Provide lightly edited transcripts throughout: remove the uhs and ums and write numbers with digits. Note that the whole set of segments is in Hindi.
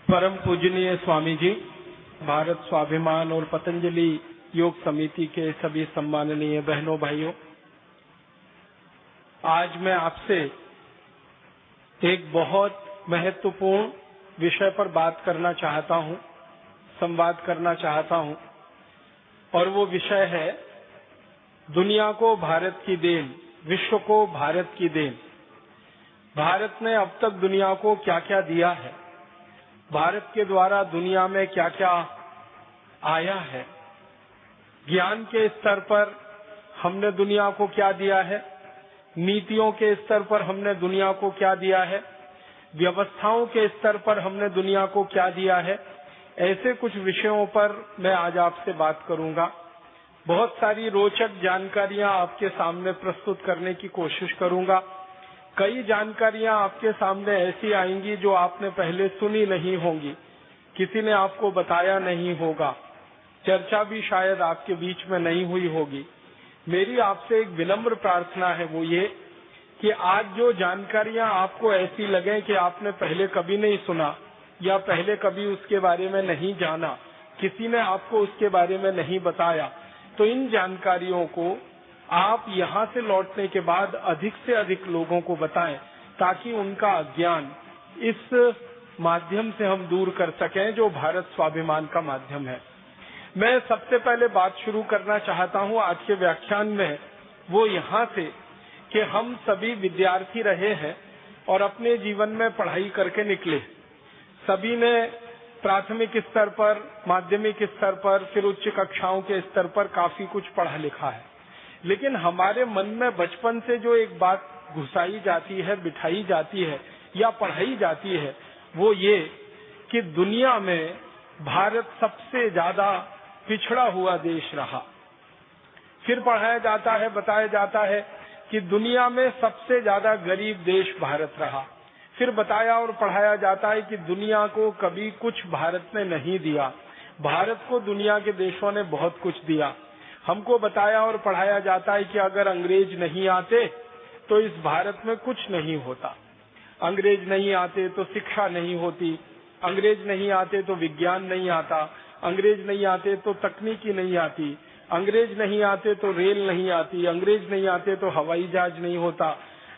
परम पूजनीय स्वामी जी, भारत स्वाभिमान और पतंजलि योग समिति के सभी सम्माननीय बहनों भाइयों, आज मैं आपसे एक बहुत महत्वपूर्ण विषय पर बात करना चाहता हूं, संवाद करना चाहता हूं, और वो विषय है दुनिया को भारत की देन, विश्व को भारत की देन। भारत ने अब तक दुनिया को क्या क्या दिया है, भारत के द्वारा दुनिया में क्या क्या आया है, ज्ञान के स्तर पर हमने दुनिया को क्या दिया है, नीतियों के स्तर पर हमने दुनिया को क्या दिया है, व्यवस्थाओं के स्तर पर हमने दुनिया को क्या दिया है। ऐसे कुछ विषयों पर मैं आज आपसे बात करूंगा। बहुत सारी रोचक जानकारियां आपके सामने प्रस्तुत करने की कोशिश करूंगा। कई जानकारियां आपके सामने ऐसी आएंगी जो आपने पहले सुनी नहीं होंगी, किसी ने आपको बताया नहीं होगा, चर्चा भी शायद आपके बीच में नहीं हुई होगी। मेरी आपसे एक विनम्र प्रार्थना है, वो ये कि आज जो जानकारियां आपको ऐसी लगे कि आपने पहले कभी नहीं सुना या पहले कभी उसके बारे में नहीं जाना, किसी ने आपको उसके बारे में नहीं बताया, तो इन जानकारियों को आप यहाँ से लौटने के बाद अधिक से अधिक लोगों को बताएं, ताकि उनका अज्ञान इस माध्यम से हम दूर कर सकें जो भारत स्वाभिमान का माध्यम है। मैं सबसे पहले बात शुरू करना चाहता हूँ आज के व्याख्यान में, वो यहाँ से कि हम सभी विद्यार्थी रहे हैं और अपने जीवन में पढ़ाई करके निकले। सभी ने प्राथमिक स्तर पर, माध्यमिक स्तर पर, फिर उच्च कक्षाओं के स्तर पर काफी कुछ पढ़ा लिखा है, लेकिन हमारे मन में बचपन से जो एक बात घुसाई जाती है, बिठाई जाती है या पढ़ाई जाती है, वो ये कि दुनिया में भारत सबसे ज्यादा पिछड़ा हुआ देश रहा। फिर पढ़ाया जाता है, बताया जाता है कि दुनिया में सबसे ज्यादा गरीब देश भारत रहा। फिर बताया और पढ़ाया जाता है कि दुनिया को कभी कुछ भारत ने नहीं दिया, भारत को दुनिया के देशों ने बहुत कुछ दिया। हमको बताया और पढ़ाया जाता है कि अगर अंग्रेज नहीं आते तो इस भारत में कुछ नहीं होता, अंग्रेज नहीं आते तो शिक्षा नहीं होती, अंग्रेज नहीं आते तो विज्ञान नहीं आता, अंग्रेज नहीं आते तो तकनीकी नहीं आती, अंग्रेज नहीं आते तो रेल नहीं आती, अंग्रेज नहीं आते तो हवाई जहाज नहीं होता।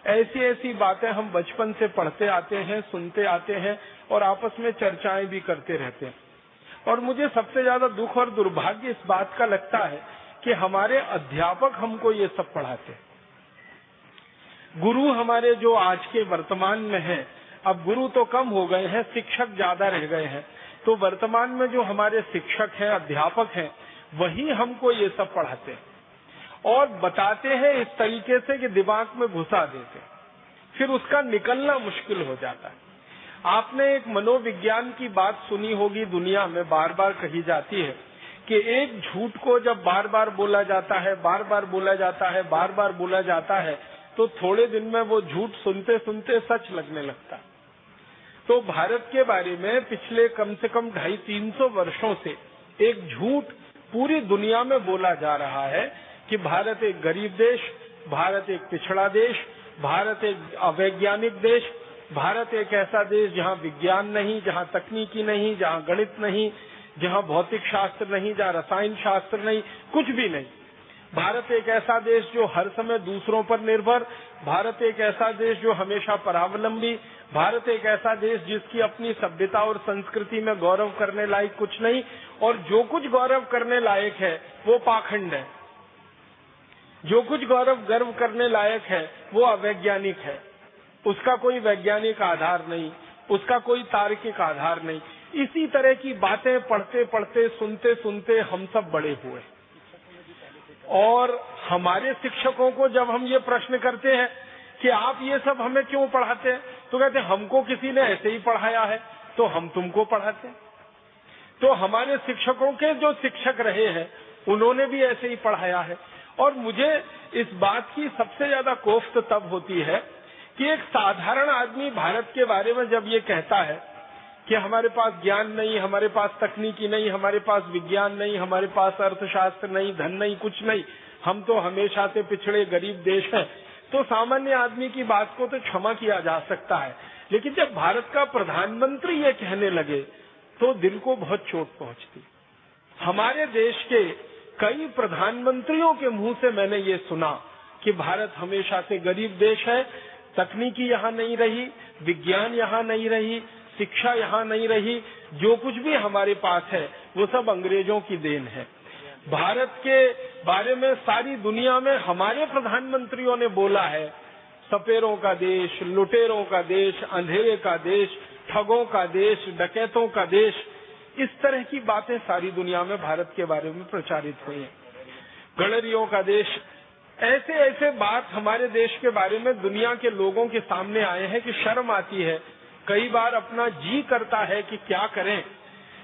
ऐसी ऐसी बातें हम बचपन से पढ़ते आते हैं, सुनते आते हैं और आपस में चर्चाएं भी करते रहते हैं। और मुझे सबसे ज्यादा दुख और दुर्भाग्य इस बात का लगता है कि हमारे अध्यापक हमको ये सब पढ़ाते। गुरु हमारे जो आज के वर्तमान में हैं, अब गुरु तो कम हो गए हैं, शिक्षक ज्यादा रह गए हैं, तो वर्तमान में जो हमारे शिक्षक हैं, अध्यापक हैं, वही हमको ये सब पढ़ाते हैं और बताते हैं इस तरीके से कि दिमाग में घुसा देते, फिर उसका निकलना मुश्किल हो जाता है। आपने एक मनोविज्ञान की बात सुनी होगी, दुनिया में बार बार कही जाती है कि एक झूठ को जब बार बार बोला जाता है, बार बार बोला जाता है, बार बार बोला जाता है, तो थोड़े दिन में वो झूठ सुनते सुनते सच लगने लगता है। तो भारत के बारे में पिछले कम से कम 250-300 वर्षों से एक झूठ पूरी दुनिया में बोला जा रहा है कि भारत एक गरीब देश, भारत एक पिछड़ा देश, भारत एक अवैज्ञानिक देश, भारत एक ऐसा देश जहां विज्ञान नहीं, जहां तकनीकी नहीं, जहां गणित नहीं, जहां भौतिक शास्त्र नहीं, जहां रसायन शास्त्र नहीं, कुछ भी नहीं। भारत एक ऐसा देश जो हर समय दूसरों पर निर्भर, भारत एक ऐसा देश जो हमेशा परावलंबी, भारत एक ऐसा देश जिसकी अपनी सभ्यता और संस्कृति में गौरव करने लायक कुछ नहीं, और जो कुछ गौरव करने लायक है वो पाखंड है, जो कुछ गर्व करने लायक है वो अवैज्ञानिक है, उसका कोई वैज्ञानिक आधार नहीं, उसका कोई तार्किक आधार नहीं। इसी तरह की बातें पढ़ते पढ़ते, सुनते सुनते हम सब बड़े हुए। और हमारे शिक्षकों को जब हम ये प्रश्न करते हैं कि आप ये सब हमें क्यों पढ़ाते हैं, तो कहते हैं हमको किसी ने ऐसे ही पढ़ाया है तो हम तुमको पढ़ाते हैं। तो हमारे शिक्षकों के जो शिक्षक रहे हैं उन्होंने भी ऐसे ही पढ़ाया है। और मुझे इस बात की सबसे ज्यादा कोफ्त तब होती है कि एक साधारण आदमी भारत के बारे में जब ये कहता है कि हमारे पास ज्ञान नहीं, हमारे पास तकनीकी नहीं, हमारे पास विज्ञान नहीं, हमारे पास अर्थशास्त्र नहीं, धन नहीं, कुछ नहीं, हम तो हमेशा से पिछड़े गरीब देश हैं, तो सामान्य आदमी की बात को तो क्षमा किया जा सकता है। लेकिन जब भारत का प्रधानमंत्री ये कहने लगे तो दिल को बहुत चोट पहुंचती। हमारे देश के कई प्रधानमंत्रियों के मुंह से मैंने ये सुना कि भारत हमेशा से गरीब देश है, तकनीकी यहाँ नहीं रही, विज्ञान यहाँ नहीं रही, शिक्षा यहाँ नहीं रही, जो कुछ भी हमारे पास है वो सब अंग्रेजों की देन है। भारत के बारे में सारी दुनिया में हमारे प्रधानमंत्रियों ने बोला है, सपेरों का देश, लुटेरों का देश, अंधेरे का देश, ठगों का देश, डकैतों का देश, इस तरह की बातें सारी दुनिया में भारत के बारे में प्रचारित हुई हैं। गडरियों का देश, ऐसे ऐसे बात हमारे देश के बारे में दुनिया के लोगों के सामने आए हैं कि शर्म आती है। कई बार अपना जी करता है कि क्या करें।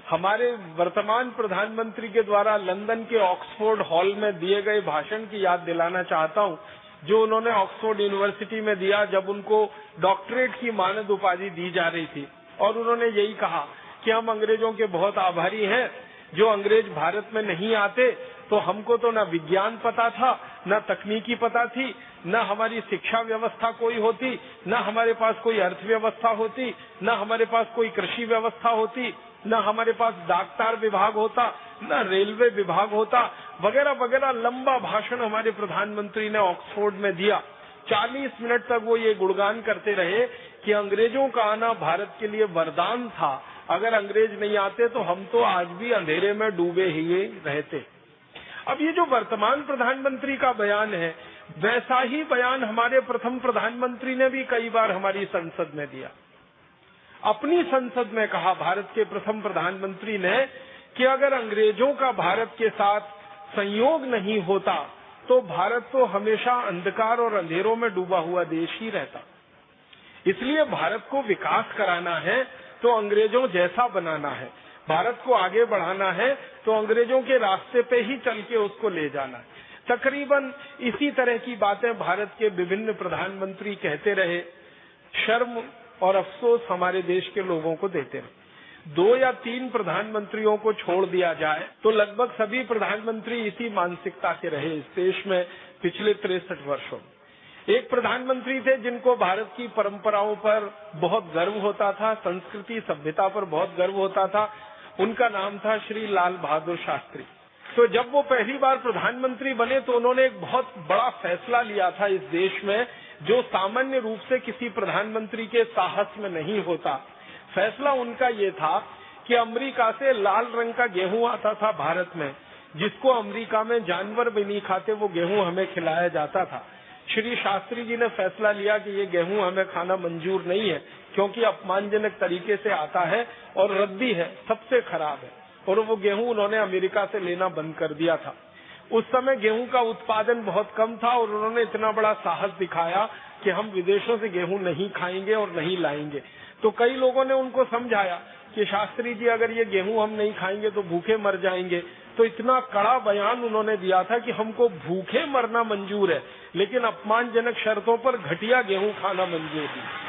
हमारे वर्तमान प्रधानमंत्री के द्वारा लंदन के ऑक्सफोर्ड हॉल में दिए गए भाषण की याद दिलाना चाहता हूं, जो उन्होंने ऑक्सफोर्ड यूनिवर्सिटी में दिया जब उनको डॉक्टरेट की मानद उपाधि दी जा रही थी। और उन्होंने यही कहा कि हम अंग्रेजों के बहुत आभारी हैं, जो अंग्रेज भारत में नहीं आते तो हमको तो न विज्ञान पता था, न तकनीकी पता थी, न हमारी शिक्षा व्यवस्था कोई होती, न हमारे पास कोई अर्थव्यवस्था होती, न हमारे पास कोई कृषि व्यवस्था होती, न हमारे पास डाकतार विभाग होता, न रेलवे विभाग होता, वगैरह वगैरह। लंबा भाषण हमारे प्रधानमंत्री ने ऑक्सफोर्ड में दिया। 40 मिनट तक वो ये गुणगान करते रहे कि अंग्रेजों का आना भारत के लिए वरदान था, अगर अंग्रेज नहीं आते तो हम तो आज भी अंधेरे में डूबे ही रहते। अब ये जो वर्तमान प्रधानमंत्री का बयान है, वैसा ही बयान हमारे प्रथम प्रधानमंत्री ने भी कई बार हमारी संसद में दिया। अपनी संसद में कहा भारत के प्रथम प्रधानमंत्री ने कि अगर अंग्रेजों का भारत के साथ संयोग नहीं होता तो भारत तो हमेशा अंधकार और अंधेरों में डूबा हुआ देश ही रहता। इसलिए भारत को विकास कराना है तो अंग्रेजों जैसा बनाना है, भारत को आगे बढ़ाना है तो अंग्रेजों के रास्ते पे ही चल के उसको ले जाना है। तकरीबन इसी तरह की बातें भारत के विभिन्न प्रधानमंत्री कहते रहे। शर्म और अफसोस हमारे देश के लोगों को देते रहे। 2 या 3 प्रधानमंत्रियों को छोड़ दिया जाए तो लगभग सभी प्रधानमंत्री इसी मानसिकता के रहे इस देश में पिछले 63 वर्षों। एक प्रधानमंत्री थे जिनको भारत की परंपराओं पर बहुत गर्व होता था, संस्कृति सभ्यता पर बहुत गर्व होता था। उनका नाम था श्री लाल बहादुर शास्त्री। तो जब वो पहली बार प्रधानमंत्री बने तो उन्होंने एक बहुत बड़ा फैसला लिया था इस देश में, जो सामान्य रूप से किसी प्रधानमंत्री के साहस में नहीं होता। फैसला उनका ये था कि अमेरिका से लाल रंग का गेहूं आता था भारत में, जिसको अमेरिका में जानवर भी नहीं खाते, वो गेहूं हमें खिलाया जाता था। श्री शास्त्री जी ने फैसला लिया कि ये गेहूं हमें खाना मंजूर नहीं है, क्योंकि अपमानजनक तरीके से आता है और रद्दी है, सबसे खराब है। और वो गेहूं उन्होंने अमेरिका से लेना बंद कर दिया था। उस समय गेहूं का उत्पादन बहुत कम था और उन्होंने इतना बड़ा साहस दिखाया कि हम विदेशों से गेहूं नहीं खाएंगे और नहीं लाएंगे। तो कई लोगों ने उनको समझाया कि शास्त्री जी अगर ये गेहूं हम नहीं खाएंगे तो भूखे मर जाएंगे। तो इतना कड़ा बयान उन्होंने दिया था कि हमको भूखे मरना मंजूर है, लेकिन अपमानजनक शर्तों पर घटिया गेहूं खाना मंजूर नहीं।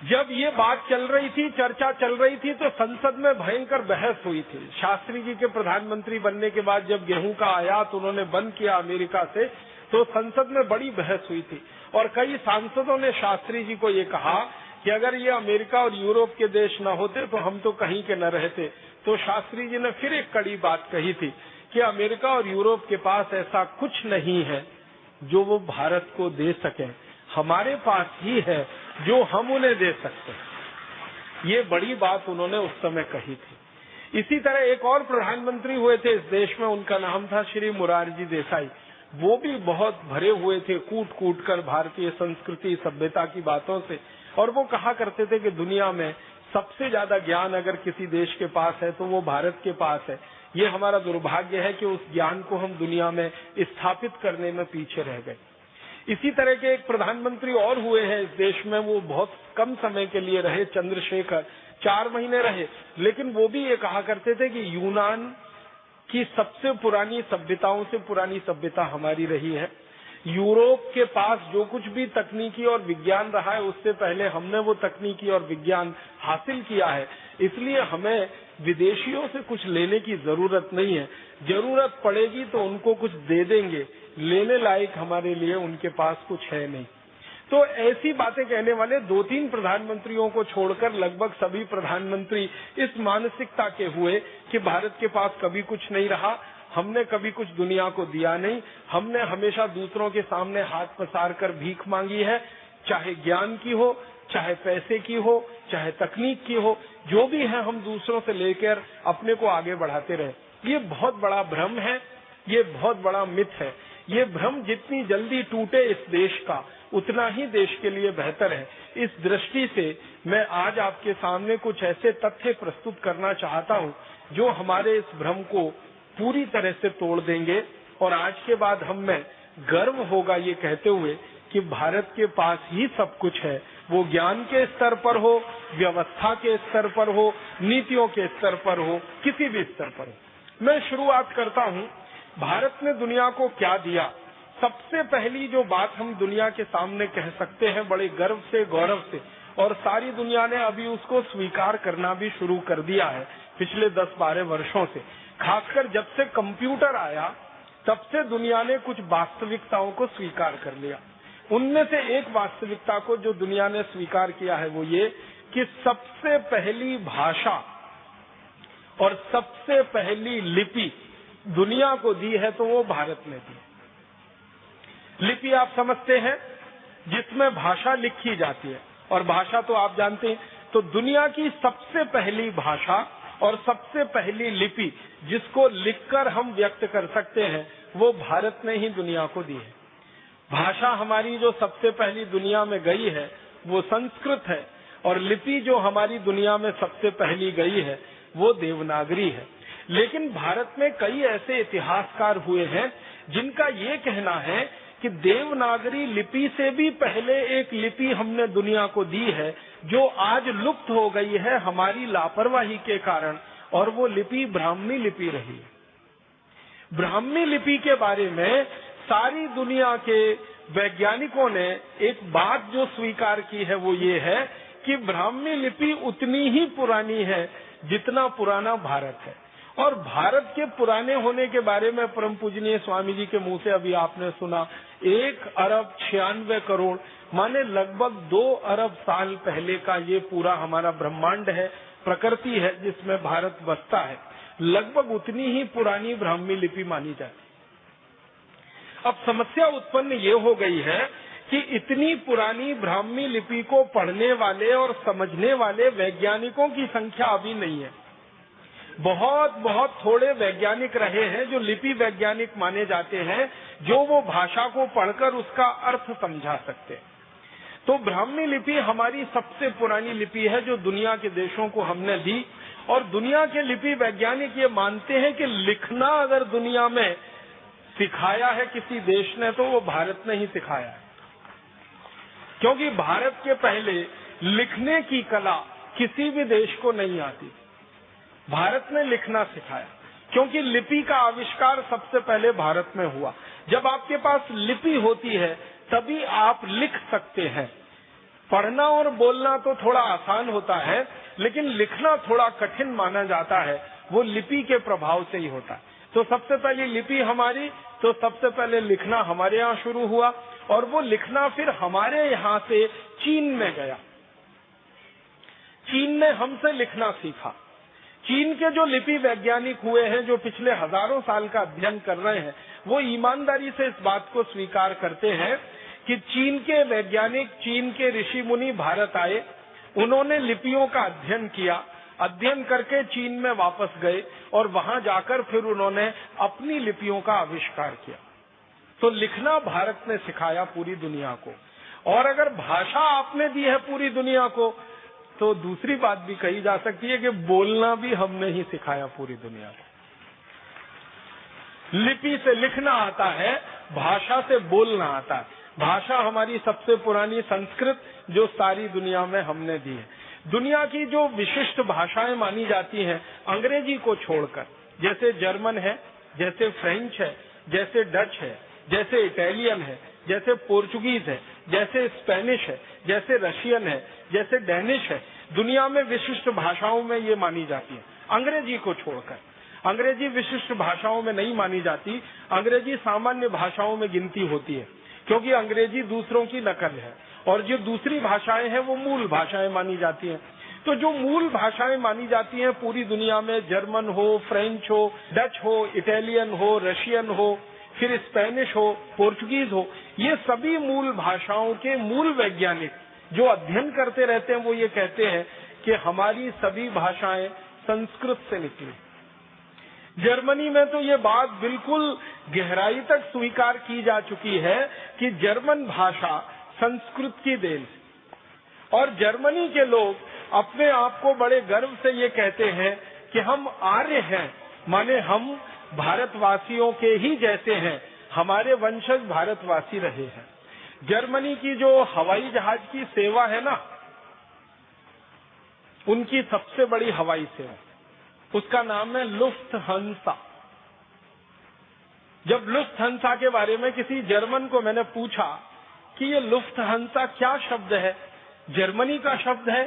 जब ये बात चल रही थी, चर्चा चल रही थी, तो संसद में भयंकर बहस हुई थी। शास्त्री जी के प्रधानमंत्री बनने के बाद जब गेहूं का आयात उन्होंने बंद किया अमेरिका से, तो संसद में बड़ी बहस हुई थी और कई सांसदों ने शास्त्री जी को ये कहा कि अगर ये अमेरिका और यूरोप के देश न होते तो हम तो कहीं के न रहते। तो शास्त्री जी ने फिर एक कड़ी बात कही थी कि अमेरिका और यूरोप के पास ऐसा कुछ नहीं है जो वो भारत को दे सके, हमारे पास ही है जो हम उन्हें दे सकते हैं। ये बड़ी बात उन्होंने उस समय कही थी। इसी तरह एक और प्रधानमंत्री हुए थे इस देश में, उनका नाम था श्री मोरारजी देसाई। वो भी बहुत भरे हुए थे कूट कूट कर भारतीय संस्कृति सभ्यता की बातों से, और वो कहा करते थे कि दुनिया में सबसे ज्यादा ज्ञान अगर किसी देश के पास है तो वो भारत के पास है। ये हमारा दुर्भाग्य है कि उस ज्ञान को हम दुनिया में स्थापित करने में पीछे रह गए। इसी तरह के एक प्रधानमंत्री और हुए हैं इस देश में, वो बहुत कम समय के लिए रहे, चंद्रशेखर, 4 महीने रहे, लेकिन वो भी ये कहा करते थे कि यूनान की सबसे पुरानी सभ्यताओं से पुरानी सभ्यता हमारी रही है। यूरोप के पास जो कुछ भी तकनीकी और विज्ञान रहा है उससे पहले हमने वो तकनीकी और विज्ञान हासिल किया है, इसलिए हमें विदेशियों से कुछ लेने की जरूरत नहीं है। जरूरत पड़ेगी तो उनको कुछ दे देंगे, लेने लायक हमारे लिए उनके पास कुछ है नहीं। तो ऐसी बातें कहने वाले 2-3 प्रधानमंत्रियों को छोड़कर लगभग सभी प्रधानमंत्री इस मानसिकता के हुए कि भारत के पास कभी कुछ नहीं रहा, हमने कभी कुछ दुनिया को दिया नहीं, हमने हमेशा दूसरों के सामने हाथ पसार कर भीख मांगी है, चाहे ज्ञान की हो, चाहे पैसे की हो, चाहे तकनीक की हो, जो भी है हम दूसरों से लेकर अपने को आगे बढ़ाते रहे। ये बहुत बड़ा भ्रम है, ये बहुत बड़ा मिथ है। ये भ्रम जितनी जल्दी टूटे इस देश का, उतना ही देश के लिए बेहतर है। इस दृष्टि से मैं आज आपके सामने कुछ ऐसे तथ्य प्रस्तुत करना चाहता हूँ जो हमारे इस भ्रम को पूरी तरह से तोड़ देंगे, और आज के बाद हम में गर्व होगा ये कहते हुए कि भारत के पास ही सब कुछ है, वो ज्ञान के स्तर पर हो, व्यवस्था के स्तर पर हो, नीतियों के स्तर पर हो, किसी भी स्तर पर हो। मैं शुरुआत करता हूँ, भारत ने दुनिया को क्या दिया। सबसे पहली जो बात हम दुनिया के सामने कह सकते हैं बड़े गर्व से, गौरव से, और सारी दुनिया ने अभी उसको स्वीकार करना भी शुरू कर दिया है पिछले 10-12 वर्षों से। खासकर जब से कंप्यूटर आया तब से दुनिया ने कुछ वास्तविकताओं को स्वीकार कर लिया। उनमें से एक वास्तविकता को जो दुनिया ने स्वीकार किया है वो ये कि सबसे पहली भाषा और सबसे पहली लिपि दुनिया को दी है तो वो भारत ने दी। लिपि आप समझते हैं, जिसमें भाषा लिखी जाती है, और भाषा तो आप जानते हैं। तो दुनिया की सबसे पहली भाषा और सबसे पहली लिपि जिसको लिखकर हम व्यक्त कर सकते हैं वो भारत ने ही दुनिया को दी है। भाषा हमारी जो सबसे पहली दुनिया में गई है वो संस्कृत है, और लिपि जो हमारी दुनिया में सबसे पहली गई है वो देवनागरी है। लेकिन भारत में कई ऐसे इतिहासकार हुए हैं जिनका ये कहना है कि देवनागरी लिपि से भी पहले एक लिपि हमने दुनिया को दी है जो आज लुप्त हो गई है हमारी लापरवाही के कारण, और वो लिपि ब्राह्मी लिपि रही। ब्राह्मी लिपि के बारे में सारी दुनिया के वैज्ञानिकों ने एक बात जो स्वीकार की है वो ये है कि ब्राह्मी लिपि उतनी ही पुरानी है जितना पुराना भारत है। और भारत के पुराने होने के बारे में परम पूजनीय स्वामी जी के मुंह से अभी आपने सुना, 1 अरब 96 करोड़ माने लगभग 2 अरब साल पहले का ये पूरा हमारा ब्रह्मांड है, प्रकृति है जिसमें भारत बसता है। लगभग उतनी ही पुरानी ब्राह्मी लिपि मानी जाती है। अब समस्या उत्पन्न ये हो गई है कि इतनी पुरानी ब्राह्मी लिपि को पढ़ने वाले और समझने वाले वैज्ञानिकों की संख्या अभी नहीं है। बहुत थोड़े वैज्ञानिक रहे हैं जो लिपि वैज्ञानिक माने जाते हैं, जो वो भाषा को पढ़कर उसका अर्थ समझा सकते हैं। तो ब्राह्मी लिपि हमारी सबसे पुरानी लिपि है जो दुनिया के देशों को हमने दी, और दुनिया के लिपि वैज्ञानिक ये मानते हैं कि लिखना अगर दुनिया में सिखाया है किसी देश ने तो वो भारत ने ही सिखाया है, क्योंकि भारत के पहले लिखने की कला किसी भी देश को नहीं आती। भारत ने लिखना सिखाया क्योंकि लिपि का आविष्कार सबसे पहले भारत में हुआ। जब आपके पास लिपि होती है तभी आप लिख सकते हैं। पढ़ना और बोलना तो थोड़ा आसान होता है, लेकिन लिखना थोड़ा कठिन माना जाता है, वो लिपि के प्रभाव से ही होता है। तो सबसे पहली लिपि हमारी, तो सबसे पहले लिखना हमारे यहाँ शुरू हुआ, और वो लिखना फिर हमारे यहाँ से चीन में गया। चीन ने हमसे लिखना सीखा। चीन के जो लिपि वैज्ञानिक हुए हैं, जो पिछले हजारों साल का अध्ययन कर रहे हैं, वो ईमानदारी से इस बात को स्वीकार करते हैं कि चीन के वैज्ञानिक, चीन के ऋषि मुनि भारत आए, उन्होंने लिपियों का अध्ययन किया, अध्ययन करके चीन में वापस गए, और वहां जाकर फिर उन्होंने अपनी लिपियों का आविष्कार किया। तो लिखना भारत ने सिखाया पूरी दुनिया को। और अगर भाषा आपने दी है पूरी दुनिया को, तो दूसरी बात भी कही जा सकती है कि बोलना भी हमने ही सिखाया पूरी दुनिया को। लिपि से लिखना आता है, भाषा से बोलना आता है। भाषा हमारी सबसे पुरानी संस्कृत जो सारी दुनिया में हमने दी है। दुनिया की जो विशिष्ट भाषाएं मानी जाती हैं अंग्रेजी को छोड़कर, जैसे जर्मन है, जैसे फ्रेंच है, जैसे डच है, जैसे इटालियन है, जैसे पोर्चुगीज है, जैसे स्पेनिश है, जैसे रशियन है, जैसे डेनिश है, दुनिया में विशिष्ट भाषाओं में ये मानी जाती है। अंग्रेजी को छोड़कर, अंग्रेजी विशिष्ट भाषाओं में नहीं मानी जाती। अंग्रेजी सामान्य भाषाओं में गिनती होती है, क्योंकि अंग्रेजी दूसरों की नकल है, और जो दूसरी भाषाएं हैं वो मूल भाषाएं मानी जाती हैं। तो जो मूल भाषाएं मानी जाती हैं पूरी दुनिया में, जर्मन हो, फ्रेंच हो, डच हो, इटालियन हो, रशियन हो, फिर स्पेनिश हो, पोर्चुगीज हो, ये सभी मूल भाषाओं के मूल वैज्ञानिक जो अध्ययन करते रहते हैं वो ये कहते हैं कि हमारी सभी भाषाएं संस्कृत से निकली। जर्मनी में तो ये बात बिल्कुल गहराई तक स्वीकार की जा चुकी है कि जर्मन भाषा संस्कृत की देन है। और जर्मनी के लोग अपने आप को बड़े गर्व से ये कहते हैं कि हम आर्य हैं, माने हम भारतवासियों के ही जैसे हैं, हमारे वंशज भारतवासी रहे हैं। जर्मनी की जो हवाई जहाज की सेवा है ना, उनकी सबसे बड़ी हवाई सेवा, उसका नाम है लुफ्थहान्सा। जब लुफ्थहान्सा के बारे में किसी जर्मन को मैंने पूछा कि ये लुफ्थहान्सा क्या शब्द है, जर्मनी का शब्द है,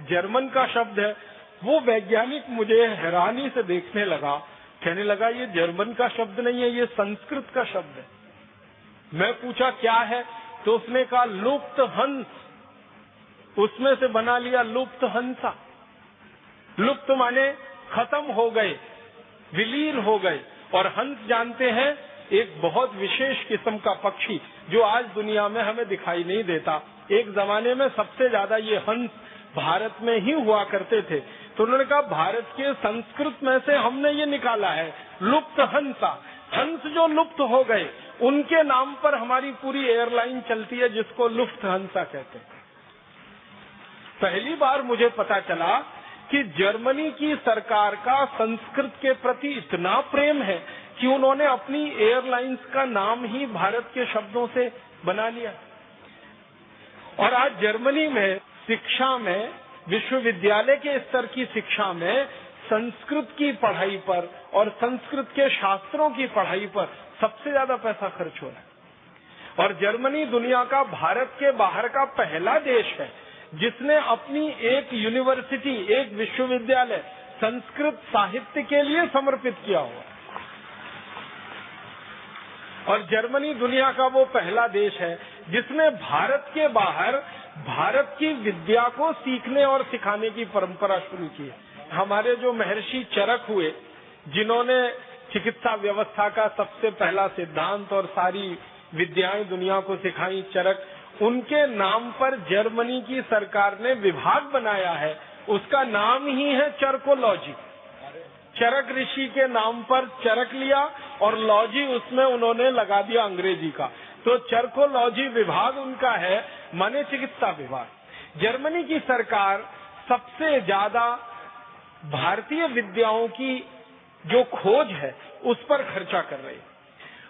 जर्मन का शब्द है, वो वैज्ञानिक मुझे हैरानी से देखने लगा, कहने लगा ये जर्मन का शब्द नहीं है, ये संस्कृत का शब्द है। मैं पूछा क्या है, तो उसने कहा लुप्तहंस, उसमें से बना लिया लुप्तहंसा। लुप्त माने खत्म हो गए, विलीन हो गए, और हंस जानते हैं एक बहुत विशेष किस्म का पक्षी जो आज दुनिया में हमें दिखाई नहीं देता। एक जमाने में सबसे ज्यादा ये हंस भारत में ही हुआ करते थे, तो उन्होंने कहा भारत के संस्कृत में से हमने ये निकाला है लुप्त हंसा। हंस जो लुप्त हो गए उनके नाम पर हमारी पूरी एयरलाइन चलती है जिसको लुफ्थहान्सा कहते हैं। पहली बार मुझे पता चला कि जर्मनी की सरकार का संस्कृत के प्रति इतना प्रेम है कि उन्होंने अपनी एयरलाइंस का नाम ही भारत के शब्दों से बना लिया। और आज जर्मनी में शिक्षा में, विश्वविद्यालय के स्तर की शिक्षा में संस्कृत की पढ़ाई पर और संस्कृत के शास्त्रों की पढ़ाई पर सबसे ज्यादा पैसा खर्च हो रहा है। और जर्मनी दुनिया का भारत के बाहर का पहला देश है जिसने अपनी एक यूनिवर्सिटी, एक विश्वविद्यालय संस्कृत साहित्य के लिए समर्पित किया हुआ। और जर्मनी दुनिया का वो पहला देश है जिसने भारत के बाहर भारत की विद्या को सीखने और सिखाने की परंपरा शुरू की है। हमारे जो महर्षि चरक हुए, जिन्होंने चिकित्सा व्यवस्था का सबसे पहला सिद्धांत और सारी विद्याएं दुनिया को सिखाई, चरक, उनके नाम पर जर्मनी की सरकार ने विभाग बनाया है, उसका नाम ही है चरकोलॉजी। चरक ऋषि के नाम पर चरक लिया और लॉजी उसमें उन्होंने लगा दिया अंग्रेजी का, तो चरकोलॉजी विभाग उनका है, माने चिकित्सा विभाग। जर्मनी की सरकार सबसे ज्यादा भारतीय विद्याओं की जो खोज है उस पर खर्चा कर रही है।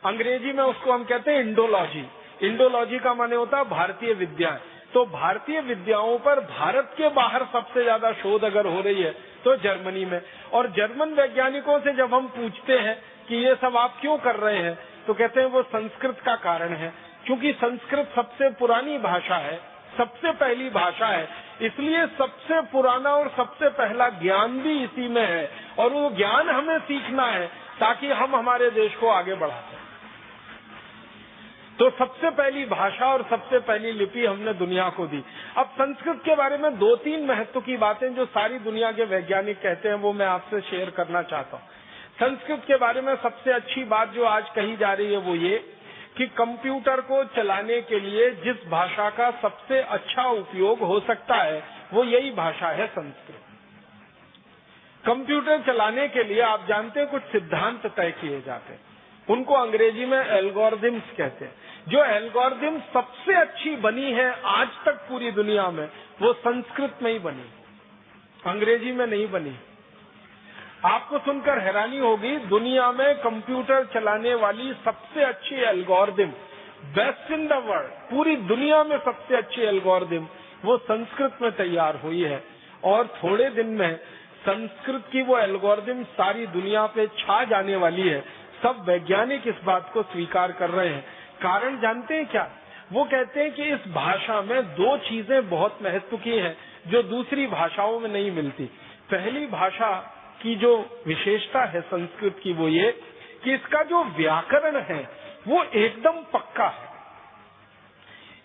अंग्रेजी में उसको हम कहते हैं इंडोलॉजी। इंडोलॉजी का माने होता है भारतीय विद्याएं। तो भारतीय विद्याओं पर भारत के बाहर सबसे ज्यादा शोध अगर हो रही है तो जर्मनी में। और जर्मन वैज्ञानिकों से जब हम पूछते हैं कि ये सब आप क्यों कर रहे हैं, तो कहते हैं वो संस्कृत का कारण है, क्योंकि संस्कृत सबसे पुरानी भाषा है, सबसे पहली भाषा है, इसलिए सबसे पुराना और सबसे पहला ज्ञान भी इसी में है, और वो ज्ञान हमें सीखना है ताकि हम हमारे देश को आगे बढ़ा सकें। तो सबसे पहली भाषा और सबसे पहली लिपि हमने दुनिया को दी। अब संस्कृत के बारे में 2-3 महत्व की बातें जो सारी दुनिया के वैज्ञानिक कहते हैं वो मैं आपसे शेयर करना चाहता हूँ। संस्कृत के बारे में सबसे अच्छी बात जो आज कही जा रही है वो ये कि कंप्यूटर को चलाने के लिए जिस भाषा का सबसे अच्छा उपयोग हो सकता है वो यही भाषा है संस्कृत। कंप्यूटर चलाने के लिए आप जानते हैं कुछ सिद्धांत तय किए जाते हैं, उनको अंग्रेजी में एल्गोरिथम्स कहते हैं। जो एल्गोरिथम सबसे अच्छी बनी है आज तक पूरी दुनिया में वो संस्कृत में ही बनी, अंग्रेजी में नहीं बनी। आपको सुनकर हैरानी होगी, दुनिया में कंप्यूटर चलाने वाली सबसे अच्छी algorithm, best in the world, पूरी दुनिया में सबसे अच्छी एल्गोरिथम वो संस्कृत में तैयार हुई है। और थोड़े दिन में संस्कृत की वो एल्गोरिथम सारी दुनिया पे छा जाने वाली है। सब वैज्ञानिक इस बात को स्वीकार कर रहे हैं। कारण जानते हैं क्या? वो कहते हैं कि इस भाषा में 2 चीजें बहुत महत्व की हैं जो दूसरी भाषाओं में नहीं मिलती। पहली भाषा की जो विशेषता है संस्कृत की वो ये कि इसका जो व्याकरण है वो एकदम पक्का है,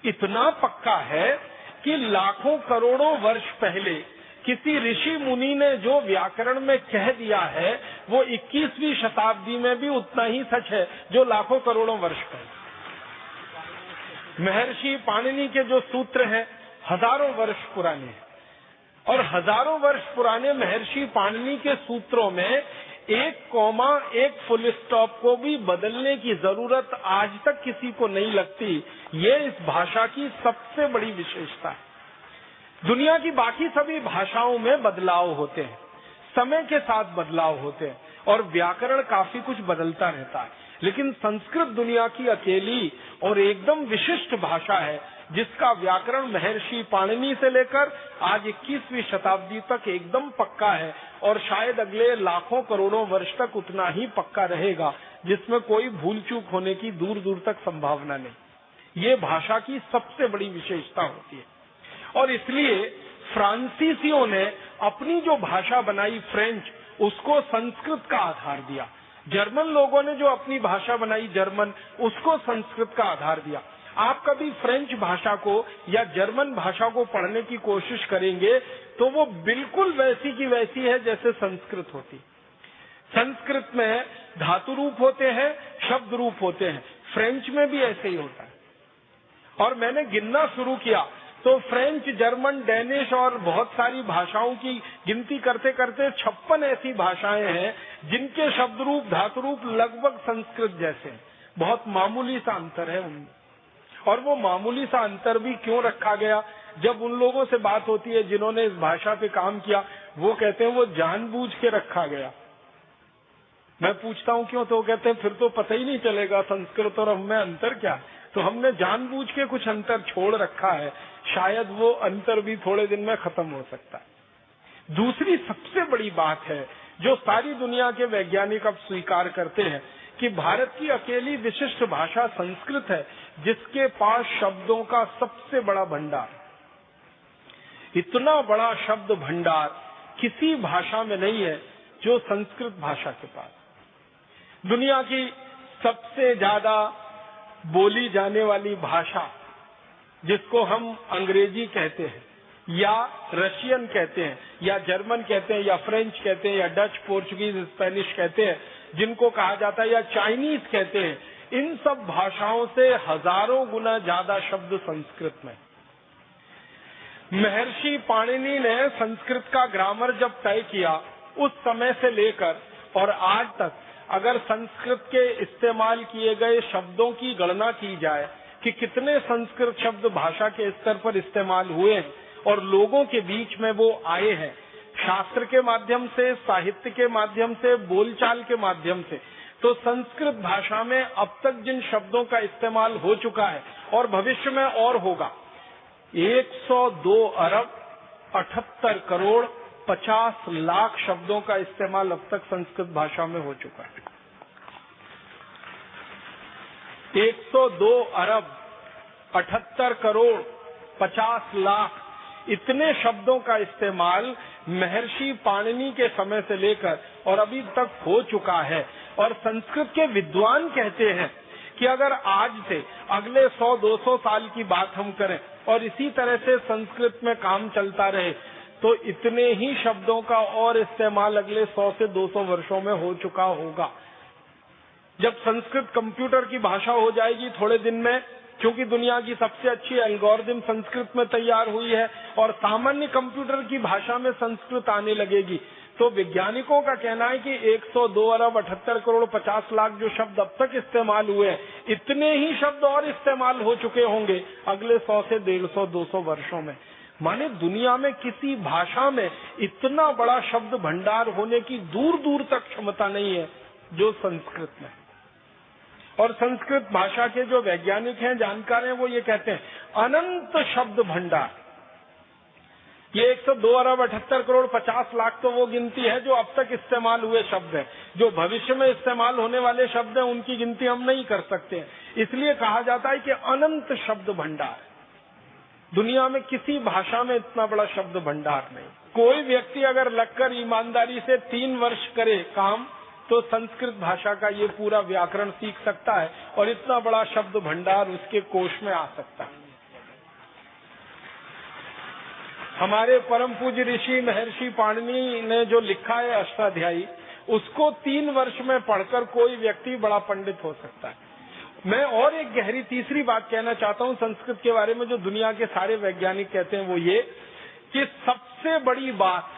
इतना पक्का है कि लाखों करोड़ों वर्ष पहले किसी ऋषि मुनि ने जो व्याकरण में कह दिया है वो 21वीं शताब्दी में भी उतना ही सच है जो लाखों करोड़ों वर्ष पहले। महर्षि पाणिनि के जो सूत्र हैं हजारों वर्ष पुराने हैं और हजारों वर्ष पुराने महर्षि पाणिनि के सूत्रों में एक कॉमा एक फुल स्टॉप को भी बदलने की जरूरत आज तक किसी को नहीं लगती। ये इस भाषा की सबसे बड़ी विशेषता है। दुनिया की बाकी सभी भाषाओं में बदलाव होते हैं, समय के साथ बदलाव होते हैं और व्याकरण काफी कुछ बदलता रहता है, लेकिन संस्कृत दुनिया की अकेली और एकदम विशिष्ट भाषा है जिसका व्याकरण महर्षि पाणिनि से लेकर आज 21वीं शताब्दी तक एकदम पक्का है और शायद अगले लाखों करोड़ों वर्ष तक उतना ही पक्का रहेगा, जिसमें कोई भूल चूक होने की दूर दूर तक संभावना नहीं। ये भाषा की सबसे बड़ी विशेषता होती है और इसलिए फ्रांसीसियों ने अपनी जो भाषा बनाई फ्रेंच, उसको संस्कृत का आधार दिया। जर्मन लोगों ने जो अपनी भाषा बनाई जर्मन, उसको संस्कृत का आधार दिया। आप कभी फ्रेंच भाषा को या जर्मन भाषा को पढ़ने की कोशिश करेंगे तो वो बिल्कुल वैसी की वैसी है जैसे संस्कृत होती। संस्कृत में धातु रूप होते हैं, शब्द रूप होते हैं, फ्रेंच में भी ऐसे ही होता है। और मैंने गिनना शुरू किया तो फ्रेंच, जर्मन, डेनिश और बहुत सारी भाषाओं की गिनती करते करते 56 ऐसी भाषाएं हैं जिनके शब्द रूप, धातु रूप लगभग संस्कृत जैसे हैं। बहुत मामूली सा अंतर है उनमें। और वो मामूली सा अंतर भी क्यों रखा गया? जब उन लोगों से बात होती है जिन्होंने इस भाषा पे काम किया, वो कहते हैं वो जानबूझ के रखा गया। मैं पूछता हूँ क्यों, तो वो कहते हैं फिर तो पता ही नहीं चलेगा संस्कृत और हमें अंतर क्या। तो हमने जानबूझ के कुछ अंतर छोड़ रखा है, शायद वो अंतर भी थोड़े दिन में खत्म हो सकता है। दूसरी सबसे बड़ी बात है जो सारी दुनिया के वैज्ञानिक अब स्वीकार करते हैं कि भारत की अकेली विशिष्ट भाषा संस्कृत है जिसके पास शब्दों का सबसे बड़ा भंडार। इतना बड़ा शब्द भंडार किसी भाषा में नहीं है जो संस्कृत भाषा के पास। दुनिया की सबसे ज्यादा बोली जाने वाली भाषा जिसको हम अंग्रेजी कहते हैं या रशियन कहते हैं या जर्मन कहते हैं या फ्रेंच कहते हैं या डच, पोर्चुगीज, स्पेनिश कहते हैं, जिनको कहा जाता है या चाइनीज कहते हैं, इन सब भाषाओं से हजारों गुना ज्यादा शब्द संस्कृत में। महर्षि पाणिनि ने संस्कृत का ग्रामर जब तय किया, उस समय से लेकर और आज तक अगर संस्कृत के इस्तेमाल किए गए शब्दों की गणना की जाए कि कितने संस्कृत शब्द भाषा के स्तर पर इस्तेमाल हुए हैं और लोगों के बीच में वो आए हैं, शास्त्र के माध्यम से, साहित्य के माध्यम से, बोलचाल के माध्यम से, तो संस्कृत भाषा में अब तक जिन शब्दों का इस्तेमाल हो चुका है और भविष्य में और होगा, 102 अरब 78 करोड़ 50 लाख शब्दों का इस्तेमाल अब तक संस्कृत भाषा में हो चुका है। 102 अरब 78 करोड़ 50 लाख इतने शब्दों का इस्तेमाल महर्षि पाणिनि के समय से लेकर और अभी तक हो चुका है। और संस्कृत के विद्वान कहते हैं कि अगर आज से अगले 100-200 साल की बात हम करें और इसी तरह से संस्कृत में काम चलता रहे तो इतने ही शब्दों का और इस्तेमाल अगले 100 से 200 वर्षों में हो चुका होगा। जब संस्कृत कंप्यूटर की भाषा हो जाएगी थोड़े दिन में, क्योंकि दुनिया की सबसे अच्छी एल्गोरिदम संस्कृत में तैयार हुई है और सामान्य कंप्यूटर की भाषा में संस्कृत आने लगेगी, तो वैज्ञानिकों का कहना है कि 102 अरब 78 करोड़ 50 लाख जो शब्द अब तक इस्तेमाल हुए हैं, इतने ही शब्द और इस्तेमाल हो चुके होंगे अगले 100 से 150-200 वर्षों में। माने दुनिया में किसी भाषा में इतना बड़ा शब्द भंडार होने की दूर दूर तक क्षमता नहीं है जो संस्कृत में। और संस्कृत भाषा के जो वैज्ञानिक हैं, जानकार हैं, वो ये कहते हैं अनंत शब्द भंडार। ये 102 अरब 78 करोड़ 50 लाख तो वो गिनती है जो अब तक इस्तेमाल हुए शब्द हैं। जो भविष्य में इस्तेमाल होने वाले शब्द हैं उनकी गिनती हम नहीं कर सकते, इसलिए कहा जाता है कि अनंत शब्द भंडार। दुनिया में किसी भाषा में इतना बड़ा शब्द भंडार नहीं। कोई व्यक्ति अगर लगकर ईमानदारी से 3 वर्ष करे काम तो संस्कृत भाषा का ये पूरा व्याकरण सीख सकता है और इतना बड़ा शब्द भंडार उसके कोश में आ सकता है। हमारे परम पूज्य ऋषि महर्षि पाणिनि ने जो लिखा है अष्टाध्यायी, उसको 3 वर्ष में पढ़कर कोई व्यक्ति बड़ा पंडित हो सकता है। मैं और एक गहरी तीसरी बात कहना चाहता हूँ संस्कृत के बारे में, जो दुनिया के सारे वैज्ञानिक कहते हैं, वो ये कि सबसे बड़ी बात,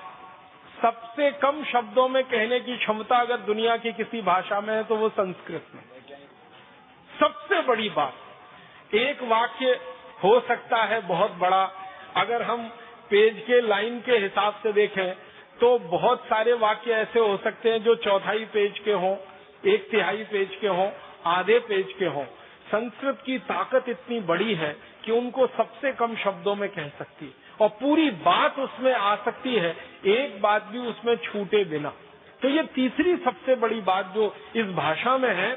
सबसे कम शब्दों में कहने की क्षमता अगर दुनिया की किसी भाषा में है तो वो संस्कृत में। सबसे बड़ी बात, एक वाक्य हो सकता है बहुत बड़ा, अगर हम पेज के लाइन के हिसाब से देखें तो बहुत सारे वाक्य ऐसे हो सकते हैं जो 1/4 पेज के हों, 1/3 पेज के हों, आधे पेज के हों। संस्कृत की ताकत इतनी बड़ी है कि उनको सबसे कम शब्दों में कह सकती है और पूरी बात उसमें आ सकती है, एक बात भी उसमें छूटे बिना। तो ये तीसरी सबसे बड़ी बात जो इस भाषा में है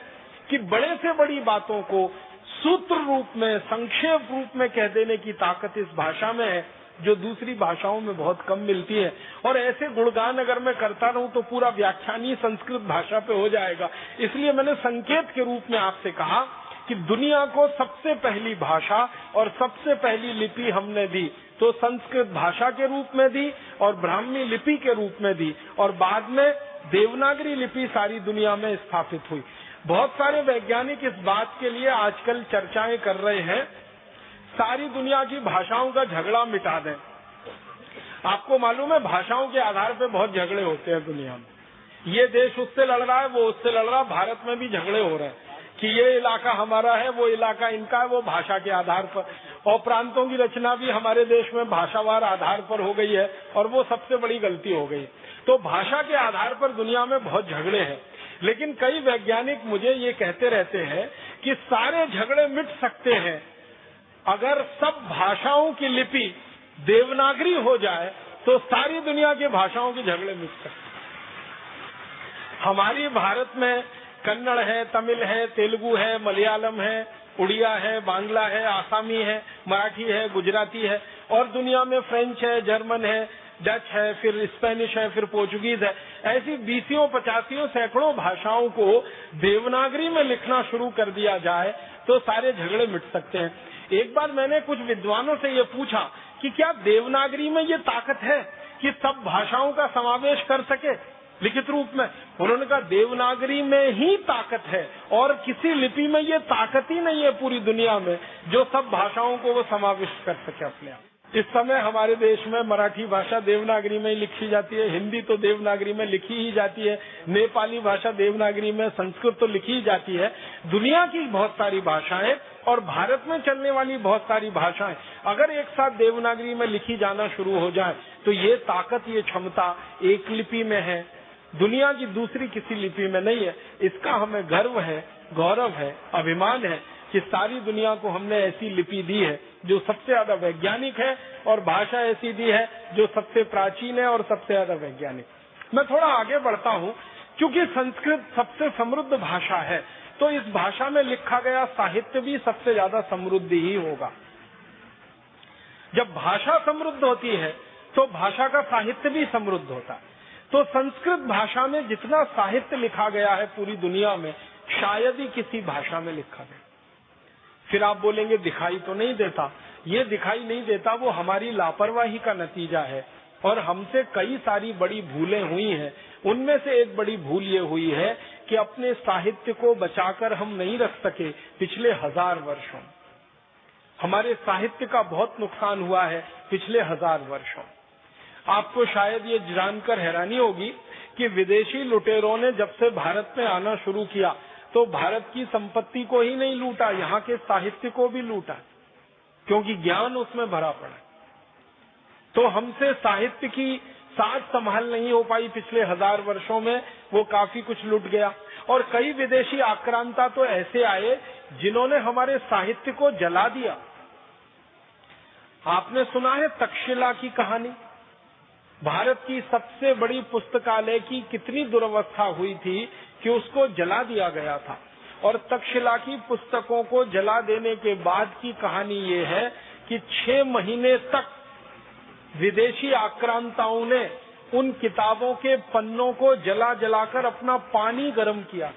कि बड़े से बड़ी बातों को सूत्र रूप में, संक्षेप रूप में कह देने की ताकत इस भाषा में है, जो दूसरी भाषाओं में बहुत कम मिलती है। और ऐसे गुणगान अगर मैं करता रहूं तो पूरा व्याख्यान ही संस्कृत भाषा पे हो जाएगा। इसलिए मैंने संकेत के रूप में आपसे कहा कि दुनिया को सबसे पहली भाषा और सबसे पहली लिपि हमने दी तो संस्कृत भाषा के रूप में दी और ब्राह्मी लिपि के रूप में दी, और बाद में देवनागरी लिपि सारी दुनिया में स्थापित हुई। बहुत सारे वैज्ञानिक इस बात के लिए आजकल चर्चाएं कर रहे हैं, सारी दुनिया की भाषाओं का झगड़ा मिटा दें। आपको मालूम है भाषाओं के आधार पर बहुत झगड़े होते हैं दुनिया में, ये देश उससे लड़ रहा है, वो उससे लड़ रहा है, भारत में भी झगड़े हो रहे हैं कि ये इलाका हमारा है, वो इलाका इनका है, वो भाषा के आधार पर। और प्रांतों की रचना भी हमारे देश में भाषावार आधार पर हो गई है और वो सबसे बड़ी गलती हो गई। तो भाषा के आधार पर दुनिया में बहुत झगड़े हैं, लेकिन कई वैज्ञानिक मुझे ये कहते रहते हैं कि सारे झगड़े मिट सकते हैं अगर सब भाषाओं की लिपि देवनागरी हो जाए तो सारी दुनिया की भाषाओं के झगड़े मिट सकते हैं। हमारी भारत में कन्नड़ है, तमिल है, तेलुगु है, मलयालम है, उड़िया है, बांग्ला है, आसामी है, मराठी है, गुजराती है, और दुनिया में फ्रेंच है, जर्मन है, डच है, फिर स्पेनिश है, फिर पोर्चुगीज है। ऐसी 20-50 सैकड़ों भाषाओं को देवनागरी में लिखना शुरू कर दिया जाए तो सारे झगड़े मिट सकते हैं। एक बार मैंने कुछ विद्वानों से ये पूछा कि क्या देवनागरी में ये ताकत है कि सब भाषाओं का समावेश कर सके लिखित रूप में? उन्होंने कहा देवनागरी में ही ताकत है और किसी लिपि में ये ताकत ही नहीं है पूरी दुनिया में जो सब भाषाओं को वो समाविष्ट कर सके अपने आप। इस समय हमारे देश में मराठी भाषा देवनागरी में ही लिखी जाती है, हिंदी तो देवनागरी में लिखी ही जाती है, नेपाली भाषा देवनागरी में, संस्कृत तो लिखी ही जाती है। दुनिया की बहुत सारी भाषाएं और भारत में चलने वाली बहुत सारी भाषाएं अगर एक साथ देवनागरी में लिखी जाना शुरू हो जाए तो ये ताकत, ये क्षमता एक लिपि में है, दुनिया की दूसरी किसी लिपि में नहीं है। इसका हमें गर्व है, गौरव है, अभिमान है कि सारी दुनिया को हमने ऐसी लिपि दी है जो सबसे ज्यादा वैज्ञानिक है और भाषा ऐसी दी है जो सबसे प्राचीन है और सबसे ज्यादा वैज्ञानिक। मैं थोड़ा आगे बढ़ता हूँ, क्योंकि संस्कृत सबसे समृद्ध भाषा है तो इस भाषा में लिखा गया साहित्य भी सबसे ज्यादा समृद्ध ही होगा। जब भाषा समृद्ध होती है तो भाषा का साहित्य भी समृद्ध होता है। तो संस्कृत भाषा में जितना साहित्य लिखा गया है पूरी दुनिया में शायद ही किसी भाषा में लिखा गया। फिर आप बोलेंगे दिखाई तो नहीं देता, ये दिखाई नहीं देता वो हमारी लापरवाही का नतीजा है और हमसे कई सारी बड़ी भूलें हुई हैं। उनमें से एक बड़ी भूल ये हुई है कि अपने साहित्य को बचाकर हम नहीं रख सके। पिछले 1000 वर्षों हमारे साहित्य का बहुत नुकसान हुआ है पिछले 1000 वर्षों। आपको शायद ये जानकर हैरानी होगी कि विदेशी लुटेरों ने जब से भारत में आना शुरू किया तो भारत की संपत्ति को ही नहीं लूटा, यहाँ के साहित्य को भी लूटा, क्योंकि ज्ञान उसमें भरा पड़ा। तो हमसे साहित्य की साज संभाल नहीं हो पाई पिछले 1000 वर्षों में, वो काफी कुछ लूट गया। और कई विदेशी आक्रांता तो ऐसे आए जिन्होंने हमारे साहित्य को जला दिया। आपने सुना है तक्षशिला की कहानी? भारत की सबसे बड़ी पुस्तकालय की कितनी दुर्वस्था हुई थी कि उसको जला दिया गया था। और तक्षशिला की पुस्तकों को जला देने के बाद की कहानी ये है कि 6 महीने तक विदेशी आक्रांताओं ने उन किताबों के पन्नों को जला जलाकर अपना पानी गर्म किया।